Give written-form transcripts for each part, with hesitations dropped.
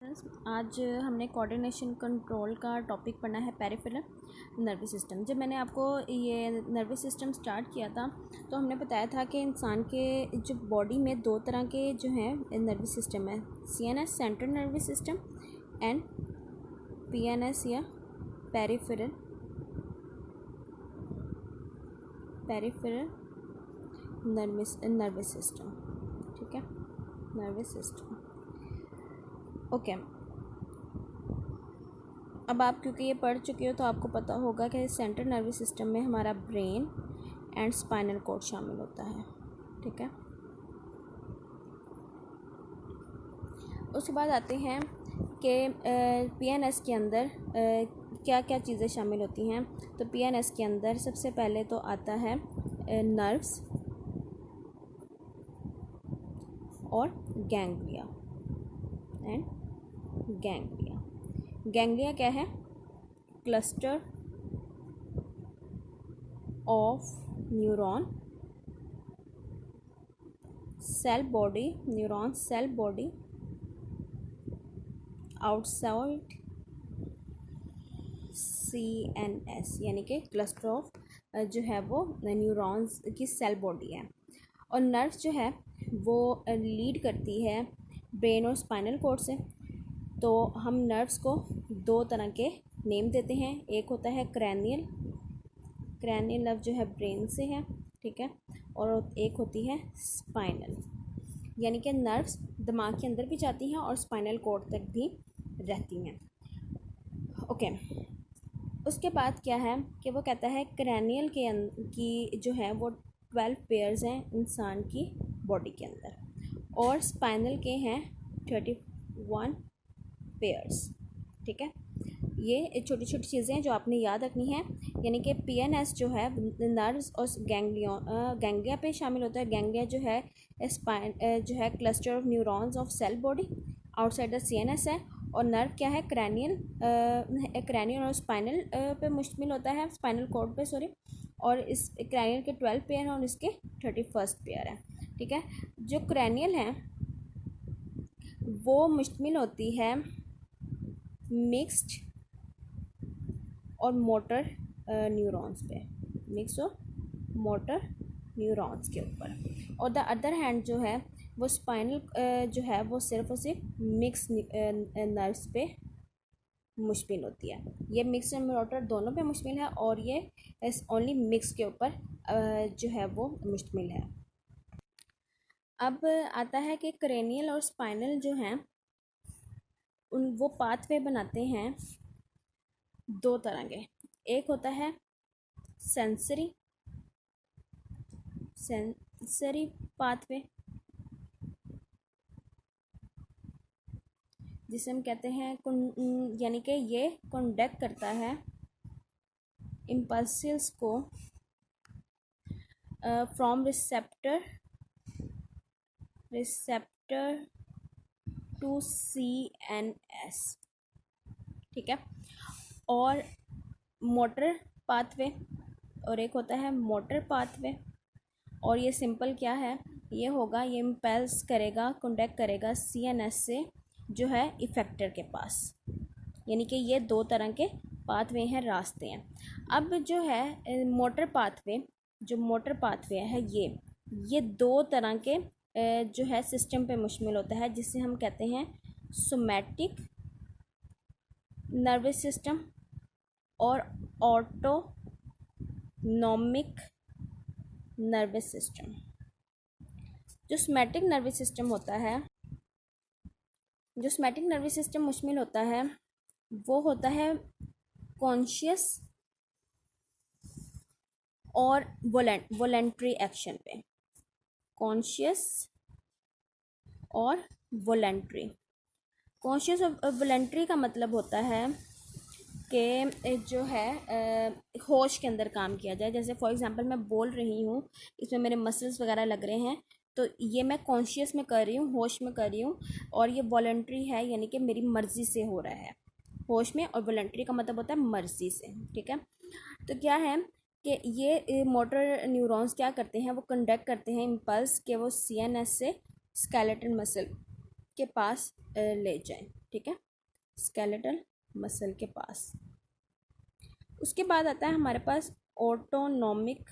आज हमने coordination control का टॉपिक पढ़ना है पेरिफेरल नर्वस सिस्टम। जब मैंने आपको ये नर्वस सिस्टम स्टार्ट किया था तो हमने बताया था कि इंसान के जो बॉडी में दो तरह के जो हैं नर्वस सिस्टम है, CNS central nervous system and PNS या पेरिफेरल नर्वस सिस्टम। ठीक है, नर्वस सिस्टम। ओके अब आप क्योंकि ये पढ़ चुके हो तो आपको पता होगा कि सेंट्रल नर्वस सिस्टम में हमारा ब्रेन एंड स्पाइनल कॉर्ड शामिल होता है। ठीक है, उसके बाद आते हैं कि पीएनएस के अंदर क्या क्या चीज़ें शामिल होती हैं। तो पीएनएस के अंदर सबसे पहले तो आता है नर्व्स और गैंग्लिया एंड गैंग्लिया क्या है? Cluster of neuron cell body outside CNS, यानी कि क्लस्टर ऑफ जो है वो न्यूरॉन्स की सेल बॉडी है। और नर्व्स जो है वो लीड करती है ब्रेन और स्पाइनल कॉर्ड से। तो हम नर्व्स को दो तरह के नेम देते हैं, एक होता है क्रैनियल नर्व जो है ब्रेन से है, ठीक है, और एक होती है स्पाइनल, यानी कि नर्व्स दिमाग के अंदर भी जाती हैं और स्पाइनल कॉर्ड तक भी रहती हैं। ओके, उसके बाद क्या है कि वो कहता है क्रैनियल की जो है वो 12 पेयर्स हैं इंसान की बॉडी के अंदर और स्पाइनल के हैं 31 पेयर्स। ठीक है, ये छोटी छोटी चीज़ें हैं जो आपने याद रखनी है, यानी कि पीएनएस जो है नर्व्स और गैंग्लिया पे शामिल होता है। गैंग्लिया जो है जो है cluster of neurons of cell body outside the CNS है। और नर्व क्या है? क्रैनियल और स्पाइनल पे मुश्तमिल होता है, स्पाइनल कॉर्ड पे सॉरी। और इस क्रैनियल के 12 पेयर हैं और इसके 31 पेयर हैं। ठीक है, जो क्रैनियल है वो मुश्तमिल होती है मिक्स्ड और मोटर न्यूरॉन्स पे, मिक्स और मोटर न्यूरॉन्स के ऊपर। और द अदर हैंड जो है वो स्पाइनल जो है वो सिर्फ और सिर्फ मिक्स नर्व्स पे मुश्तमिल होती है। ये मिक्स और मोटर दोनों पे मुश्तमिल है और ये ओनली मिक्स के ऊपर जो है वो मुश्तमिल है। अब आता है कि क्रेनियल और स्पाइनल जो हैं वो पाथवे बनाते हैं दो तरह के। एक होता है सेंसरी पाथवे, जिसे हम कहते हैं यानी कि ये कंडक्ट करता है इम्पल्सिस को फ्रॉम रिसेप्टर टू सीएनएस। ठीक है, और मोटर पाथवे और एक होता है मोटर पाथवे। और ये सिंपल क्या है? ये होगा, ये इम्पल्स करेगा, कंडक्ट करेगा सीएनएस से जो है इफेक्टर के पास, यानी कि ये दो तरह के पाथवे हैं, रास्ते हैं। अब जो है मोटर पाथवे है ये दो तरह के जो है सिस्टम पे मुश्तमिल होता है, जिसे हम कहते हैं सोमैटिक नर्वस सिस्टम और ऑटोनॉमिक नर्वस सिस्टम। जो सोमैटिक नर्वस सिस्टम मुश्तमिल होता है वो होता है कॉन्शियस और वॉलेंट्री एक्शन पे। कॉन्शियस और वॉलेंट्री का मतलब होता है कि जो है होश के अंदर काम किया जाए। जैसे फॉर एग्जांपल मैं बोल रही हूँ, इसमें मेरे मसल्स वगैरह लग रहे हैं, तो ये मैं कॉन्शियस में कर रही हूँ, होश में कर रही हूँ। और ये वॉलेंट्री है, यानी कि मेरी मर्ज़ी से हो रहा है होश में, और वॉलेंट्री का मतलब होता है मर्ज़ी से। ठीक है, तो क्या है कि ये मोटर न्यूरॉन्स क्या करते हैं? वो कंडक्ट करते हैं इम्पल्स के वो सीएनएस से स्केलेटल मसल के पास ले जाएं। ठीक है, स्केलेटल मसल के पास। उसके बाद आता है हमारे पास ऑटोनॉमिक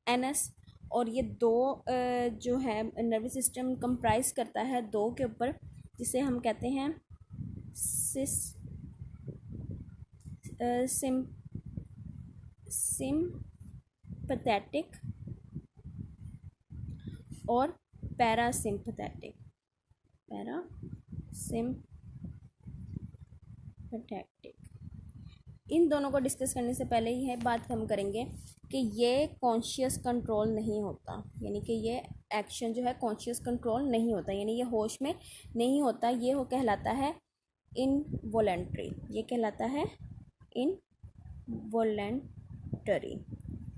एनएस, और ये दो जो है नर्वस सिस्टम कंप्राइज करता है दो के ऊपर, जिसे हम कहते हैं सिम्पथेटिक और पैरासिम्पथेटिक। इन दोनों को डिस्कस करने से पहले ही है बात हम करेंगे कि ये कॉन्शियस कंट्रोल नहीं होता, यानी कि ये एक्शन जो है कॉन्शियस कंट्रोल नहीं होता, यानी ये होश में नहीं होता, ये हो कहलाता है इनवॉलेंट्री, ये कहलाता है इनवॉलेंटरी,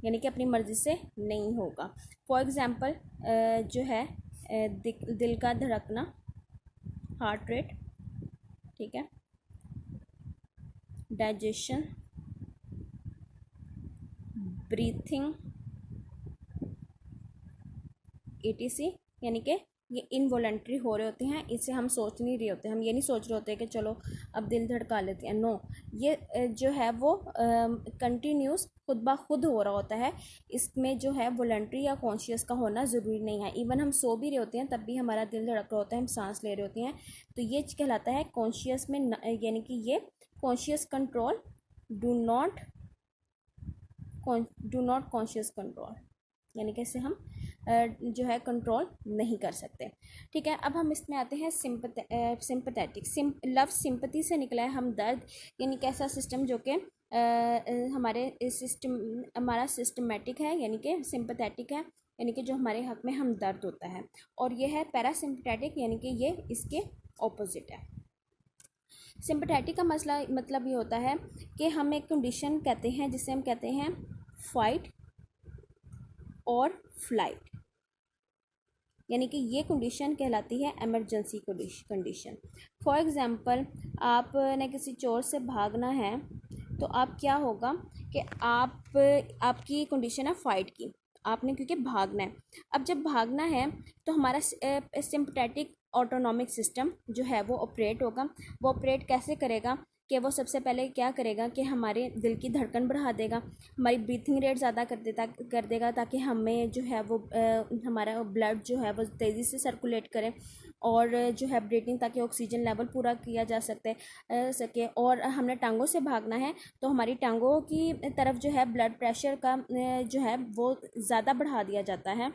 यानी कि अपनी मर्ज़ी से नहीं होगा। फॉर एग्ज़ाम्पल जो है दिल का धड़कना, हार्ट रेट, ठीक है, डाइजेशन, ब्रीथिंग, ETC, यानी कि ये इनवॉलेंट्री हो रहे होते हैं, इससे हम सोच नहीं रहे होते, हम ये नहीं सोच रहे होते कि चलो अब दिल धड़का लेते हैं, नो, ये जो है वो कंटिन्यूस खुद ब खुद हो रहा होता है, इसमें जो है वॉलेंट्री या कॉन्शियस का होना ज़रूरी नहीं है। इवन हम सो भी रहे होते हैं तब भी हमारा दिल धड़क रहा होता है, हम सांस ले रहे होते हैं, तो ये कहलाता है कॉन्शियस में, यानी कि ये conscious control do not conscious control, यानी कि इसे हम जो है कंट्रोल नहीं कर सकते। ठीक है, अब हम इसमें आते हैं सिंपथेटिक। लव सिंपथी से निकला है हम दर्द, यानी कि ऐसा सिस्टम जो कि हमारा सिस्टमेटिक है, यानी कि सिंपथेटिक है, यानी कि जो हमारे हक में हम दर्द होता है, और ये है पैरासिम्पथेटिक, यानी कि ये इसके ऑपोजिट है। सिंपथेटिक का मसला मतलब ये होता है कि हम एक कंडीशन कहते हैं जिसे हम कहते हैं फाइट और फ्लाइट, यानी कि ये कंडीशन कहलाती है इमरजेंसी कंडीशन। फॉर एग्ज़ाम्पल आपने किसी चोर से भागना है, तो आप क्या होगा कि आपकी कंडीशन है फाइट की, आपने क्योंकि भागना है। अब जब भागना है तो हमारा सिंपथेटिक ऑटोनॉमिक सिस्टम जो है वो ऑपरेट होगा। वो ऑपरेट कैसे करेगा कि वो सबसे पहले क्या करेगा कि हमारे दिल की धड़कन बढ़ा देगा, हमारी ब्रीथिंग रेट ज़्यादा कर देगा, ताकि हमें जो है वो हमारा ब्लड जो है वो तेज़ी से सर्कुलेट करे, और जो है ब्रीथिंग, ताकि ऑक्सीजन लेवल पूरा किया जा सके। और हमने टांगों से भागना है तो हमारी टांगों की तरफ जो है ब्लड प्रेशर का जो है वो ज़्यादा बढ़ा दिया जाता है,